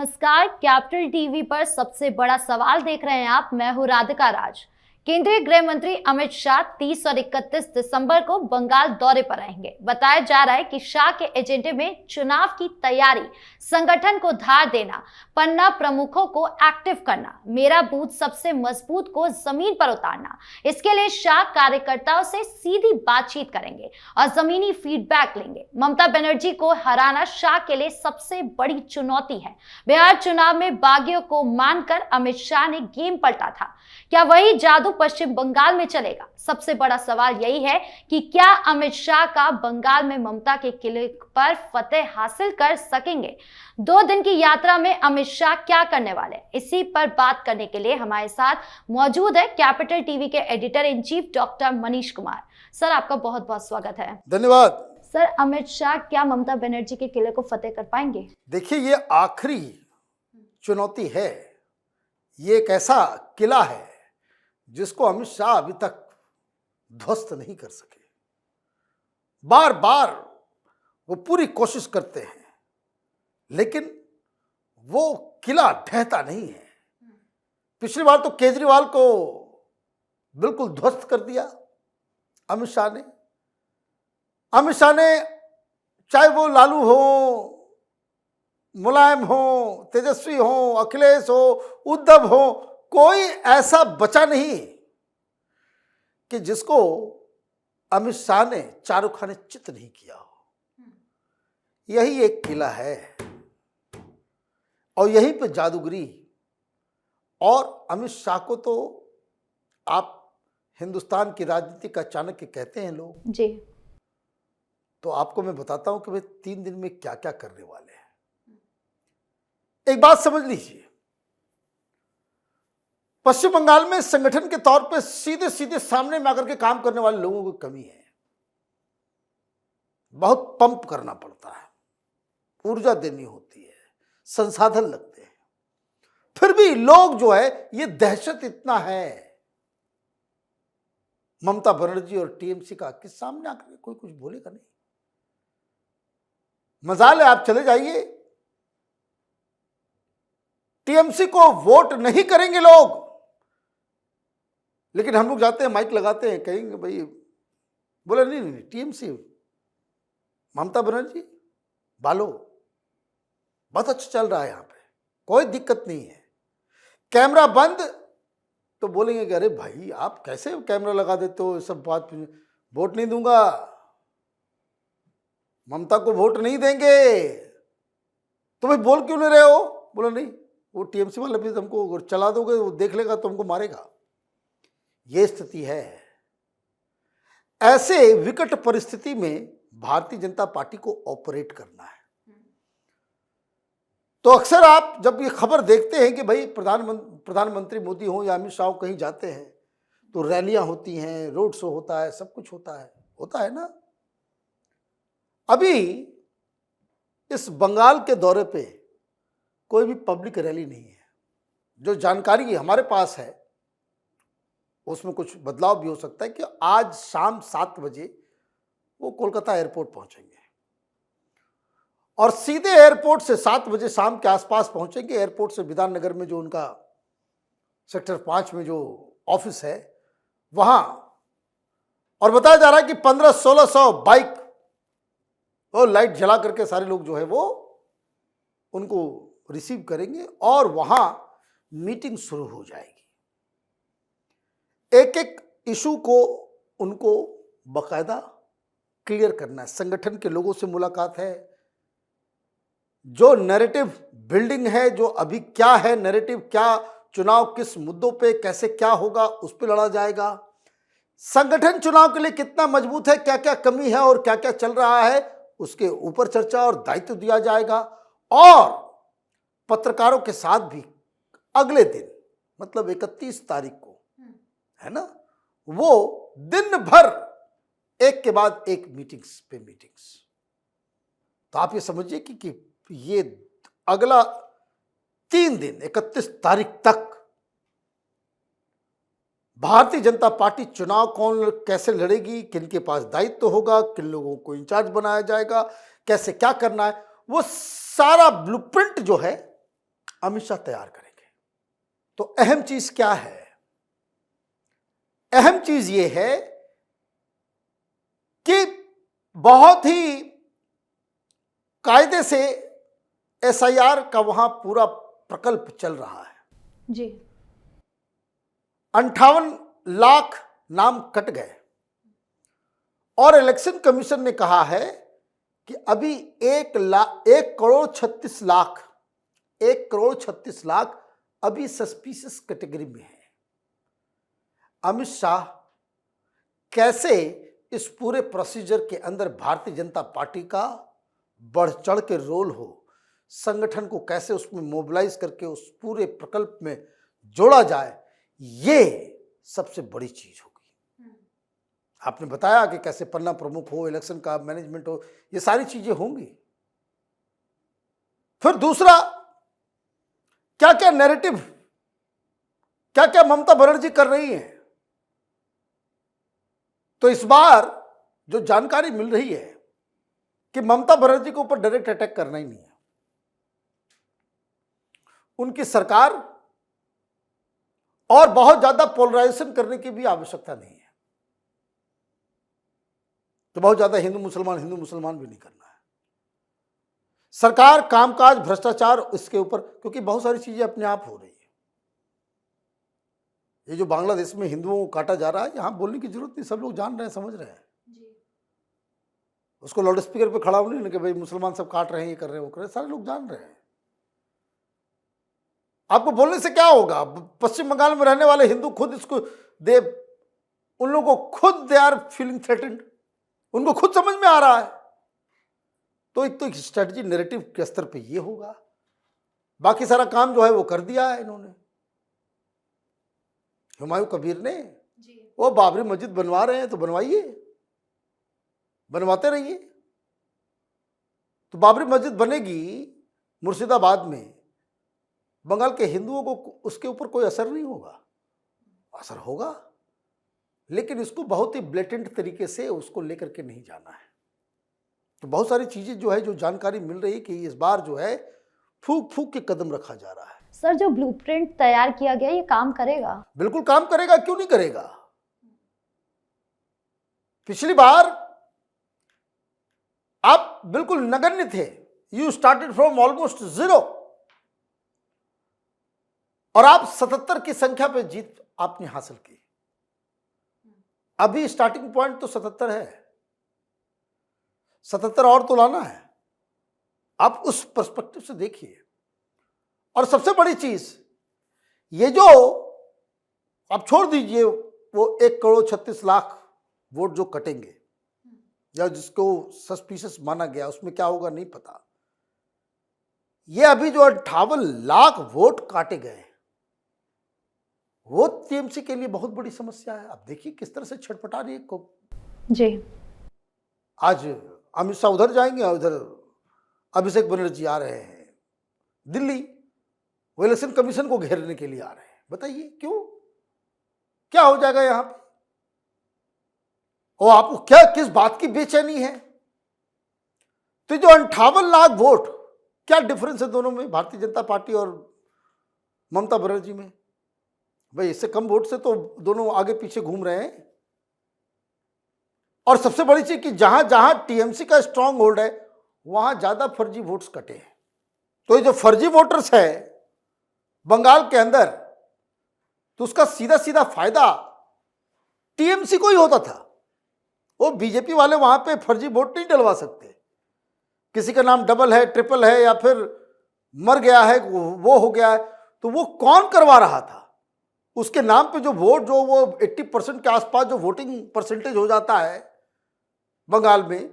नमस्कार, capital TV पर सबसे बड़ा सवाल देख रहे हैं आप। मैं हूं राधिका राज। केंद्रीय गृह मंत्री अमित शाह 30 और 31 दिसंबर को बंगाल दौरे पर रहेंगे। बताया जा रहा है कि शाह के एजेंडे में चुनाव की तैयारी, संगठन को धार देना, पन्ना प्रमुखों को एक्टिव करना, मेरा बूथ सबसे मजबूत को जमीन पर उतारना। इसके लिए शाह कार्यकर्ताओं से सीधी बातचीत करेंगे और जमीनी फीडबैक लेंगे। ममता बनर्जी को हराना शाह के लिए सबसे बड़ी चुनौती है। बिहार चुनाव में बागियों को मानकर अमित शाह ने गेम पलटा था। क्या वही जादू पश्चिम बंगाल में चलेगा? सबसे बड़ा सवाल यही है कि क्या अमित शाह का बंगाल में ममता के किले पर फतेह हासिल कर सकेंगे? 2 दिन की यात्रा में अमित शाह क्या करने वाले, इसी पर बात करने के लिए हमारे साथ मौजूद है कैपिटल टीवी के editor in chief doctor Manish Kumar. Sir, आपका बहुत बहुत स्वागत है। धन्यवाद। सर, अमित शाह क्या ममता बनर्जी के किले को फतेह कर पाएंगे? देखिए, ये आखिरी चुनौती है। ये एक ऐसा किला है जिसको अमित शाह अभी तक ध्वस्त नहीं कर सके। बार बार वो पूरी कोशिश करते हैं, लेकिन वो किला ढहता नहीं है। पिछली बार तो केजरीवाल को बिल्कुल ध्वस्त कर दिया अमित शाह ने। चाहे वो लालू हो, मुलायम हो, तेजस्वी हो, अखिलेश हो, उद्धव हो, कोई ऐसा बचा नहीं कि जिसको अमित शाह ने चारों खाने चित नहीं किया हो। यही एक किला है और यहीं पे जादूगरी। और अमित शाह को तो आप हिंदुस्तान की राजनीति का चाणक्य कहते हैं लोग जी। तो आपको मैं बताता हूं कि वे 3 दिन में क्या क्या करने वाले हैं। एक बात समझ लीजिए, पश्चिम बंगाल में संगठन के तौर पे सीधे सीधे सामने में आकर के काम करने वाले लोगों की कमी है। बहुत पंप करना पड़ता है, ऊर्जा देनी होती है, संसाधन लगते हैं। फिर भी लोग जो है, ये दहशत इतना है ममता बनर्जी और टीएमसी का कि सामने आकर कोई कुछ बोलेगा नहीं। मजाल है, आप चले जाइए, टीएमसी को वोट नहीं करेंगे लोग, लेकिन हम लोग जाते हैं, माइक लगाते हैं, कहेंगे भाई, बोले नहीं नहीं टीएमसी, ममता बनर्जी बालो बहुत अच्छा चल रहा है, यहां पे कोई दिक्कत नहीं है। कैमरा बंद तो बोलेंगे कि अरे भाई आप कैसे कैमरा लगा देते हो, सब बात, वोट नहीं दूंगा, ममता को वोट नहीं देंगे। तो भाई बोल क्यों नहीं रहे हो? बोला नहीं, वो टीएमसी वाले भी तुमको चला दोगे, वो देख लेगा तो हमको मारेगा। ये स्थिति है। ऐसे विकट परिस्थिति में भारतीय जनता पार्टी को ऑपरेट करना है। तो अक्सर आप जब ये खबर देखते हैं कि भाई प्रधानमंत्री मोदी हो या अमित शाह कहीं जाते हैं तो रैलियां होती हैं, रोड शो होता है, सब कुछ होता है ना। अभी इस बंगाल के दौरे पे कोई भी पब्लिक रैली नहीं है। जो जानकारी हमारे पास है उसमें कुछ बदलाव भी हो सकता है कि आज शाम 7 बजे वो कोलकाता एयरपोर्ट पहुंचेंगे और सीधे एयरपोर्ट से 7 बजे शाम के आसपास पहुंचेंगे। एयरपोर्ट से विधान नगर में जो उनका सेक्टर 5 में जो ऑफिस है वहां, और बताया जा रहा है कि 1500-1600 बाइक और लाइट जला करके सारे लोग जो है वो उनको रिसीव करेंगे और वहां मीटिंग शुरू हो जाएगी। एक एक इशू को उनको बकायदा क्लियर करना है। संगठन के लोगों से मुलाकात है, जो नैरेटिव बिल्डिंग है, जो अभी क्या है नैरेटिव, क्या चुनाव किस मुद्दों पे कैसे क्या होगा उस पर लड़ा जाएगा। संगठन चुनाव के लिए कितना मजबूत है, क्या क्या कमी है और क्या क्या चल रहा है, उसके ऊपर चर्चा और दायित्व दिया जाएगा। और पत्रकारों के साथ भी अगले दिन, मतलब 31 तारीख को है ना, वो दिन भर एक के बाद एक मीटिंग्स। तो आप ये समझिए कि ये अगला 3 दिन 31 तारीख तक भारतीय जनता पार्टी चुनाव कौन कैसे लड़ेगी, किन के पास दायित्व होगा, किन लोगों को इंचार्ज बनाया जाएगा, कैसे क्या करना है, वो सारा ब्लूप्रिंट जो है अमित शाह तैयार करेंगे। तो अहम चीज क्या है? अहम चीज ये है कि बहुत ही कायदे से एसआईआर का वहां पूरा प्रकल्प चल रहा है। जी। 58 लाख नाम कट गए और इलेक्शन कमीशन ने कहा है कि अभी 1,36,00,000 अभी सस्पिशियस कैटेगरी में है। अमित शाह कैसे इस पूरे प्रोसीजर के अंदर भारतीय जनता पार्टी का बढ़ चढ़ के रोल हो, संगठन को कैसे उसमें मोबिलाइज करके उस पूरे प्रकल्प में जोड़ा जाए, ये सबसे बड़ी चीज होगी। आपने बताया कि कैसे पन्ना प्रमुख हो, इलेक्शन का मैनेजमेंट हो, ये सारी चीजें होंगी। फिर दूसरा, क्या क्या नैरेटिव, क्या क्या ममता बनर्जी कर रही है। तो इस बार जो जानकारी मिल रही है कि ममता बनर्जी के ऊपर डायरेक्ट अटैक करना ही नहीं है, उनकी सरकार और बहुत ज्यादा पोलराइजेशन करने की भी आवश्यकता नहीं है। तो बहुत ज्यादा हिंदू मुसलमान भी नहीं करना है। सरकार कामकाज, भ्रष्टाचार, इसके ऊपर, क्योंकि बहुत सारी चीजें अपने आप हो रही है। ये जो बांग्लादेश में हिंदुओं को काटा जा रहा है, यहां बोलने की जरूरत नहीं, सब लोग जान रहे हैं, समझ रहे हैं। उसको लाउड स्पीकर पे खड़ा होने कि भाई मुसलमान सब काट रहे हैं, ये कर रहे हैं, वो कर रहे हैं, सारे लोग जान रहे हैं। आपको बोलने से क्या होगा? पश्चिम बंगाल में रहने वाले हिंदू खुद इसको उन लोगों को खुद दे आर फीलिंग थ्रेटेंड, उनको खुद समझ में आ रहा है। तो एक स्ट्रेटजी नैरेटिव के स्तर पे ये होगा। बाकी सारा काम जो है वो कर दिया है इन्होंने। हुमायूं कबीर ने वो बाबरी मस्जिद बनवा रहे हैं तो बनवाइए, बनवाते रहिए। तो बाबरी मस्जिद बनेगी मुर्शिदाबाद में, बंगाल के हिंदुओं को उसके ऊपर कोई असर नहीं होगा, असर होगा, लेकिन इसको बहुत ही ब्लेटेंट तरीके से उसको लेकर के नहीं जाना है। तो बहुत सारी चीजें जो है, जो जानकारी मिल रही है कि इस बार जो है फूक फूक के कदम रखा जा रहा है। सर, जो ब्लूप्रिंट तैयार किया गया, ये काम करेगा? बिल्कुल काम करेगा, क्यों नहीं करेगा। पिछली बार आप बिल्कुल नगण्य थे, यू स्टार्टेड फ्रॉम ऑलमोस्ट 0 और आप 77 की संख्या पे जीत आपने हासिल की। अभी स्टार्टिंग पॉइंट तो 77 है, 77 और तो लाना है। आप उस पर्सपेक्टिव से देखिए। और सबसे बड़ी चीज ये जो आप छोड़ दीजिए वो 1,36,00,000 वोट जो कटेंगे या जिसको सस्पिशियस माना गया, उसमें क्या होगा नहीं पता। ये अभी जो 58 लाख वोट काटे गए, वो टीएमसी के लिए बहुत बड़ी समस्या है। आप देखिए किस तरह से छटपटा रही है को जी। आज अमित शाह उधर जाएंगे, उधर अभिषेक बनर्जी आ रहे हैं दिल्ली, वो इलेक्शन कमीशन को घेरने के लिए आ रहे हैं। बताइए क्यों, क्या हो जाएगा यहां पे? और आपको क्या किस बात की बेचैनी है? तो जो 58 लाख वोट, क्या डिफरेंस है दोनों में, भारतीय जनता पार्टी और ममता बनर्जी में? भाई इससे कम वोट से तो दोनों आगे पीछे घूम रहे हैं। और सबसे बड़ी चीज कि जहां जहां टीएमसी का स्ट्रांग होल्ड है वहां ज्यादा फर्जी वोट्स कटे हैं। तो ये जो फर्जी वोटर्स है बंगाल के अंदर, तो उसका सीधा सीधा फायदा टीएमसी को ही होता था। वो बीजेपी वाले वहां पे फर्जी वोट नहीं डलवा सकते। किसी का नाम डबल है, ट्रिपल है, या फिर मर गया है, वो हो गया है, तो वो कौन करवा रहा था? उसके नाम पे जो वोट, जो वो 80% के आसपास जो वोटिंग परसेंटेज हो जाता है बंगाल में,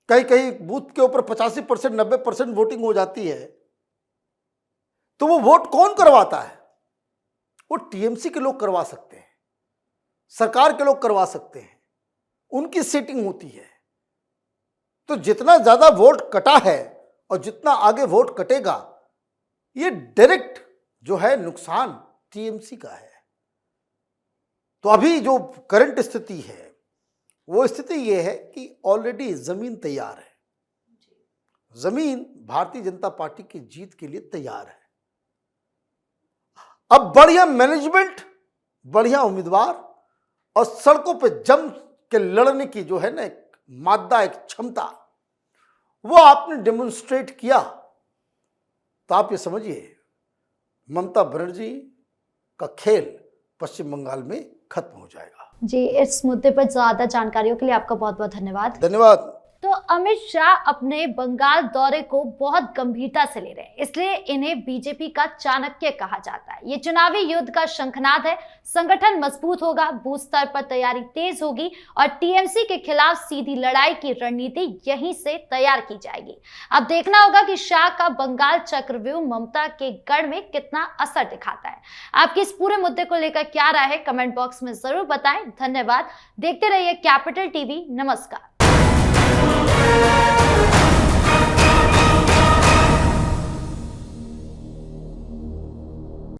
कहीं कहीं बूथ के ऊपर 85%, 90% वोटिंग हो जाती है, तो वो वोट कौन करवाता है? वो टीएमसी के लोग करवा सकते हैं, सरकार के लोग करवा सकते हैं, उनकी सेटिंग होती है। तो जितना ज्यादा वोट कटा है और जितना आगे वोट कटेगा, ये डायरेक्ट जो है नुकसान टीएमसी का है। तो अभी जो करंट स्थिति है वो स्थिति ये है कि ऑलरेडी जमीन तैयार है, जमीन भारतीय जनता पार्टी की जीत के लिए तैयार है। अब बढ़िया मैनेजमेंट, बढ़िया उम्मीदवार और सड़कों पे जम के लड़ने की जो है ना एक मादा, एक क्षमता, वो आपने डेमोन्स्ट्रेट किया, तो आप ये समझिए ममता बनर्जी का खेल पश्चिम बंगाल में खत्म हो जाएगा। जी, इस मुद्दे पर ज्यादा जानकारियों के लिए आपका बहुत बहुत धन्यवाद। धन्यवाद। तो अमित शाह अपने बंगाल दौरे को बहुत गंभीरता से ले रहे हैं, इसलिए इन्हें बीजेपी का चाणक्य कहा जाता है। ये चुनावी युद्ध का शंखनाद है। संगठन मजबूत होगा, बूथ स्तर पर तैयारी तेज होगी और टीएमसी के खिलाफ सीधी लड़ाई की रणनीति यहीं से तैयार की जाएगी। अब देखना होगा कि शाह का बंगाल चक्रव्यूह ममता के गढ़ में कितना असर दिखाता है। आपकी इस पूरे मुद्दे को लेकर क्या राय है, कमेंट बॉक्स में जरूर बताएं। धन्यवाद। देखते रहिए कैपिटल टीवी। नमस्कार।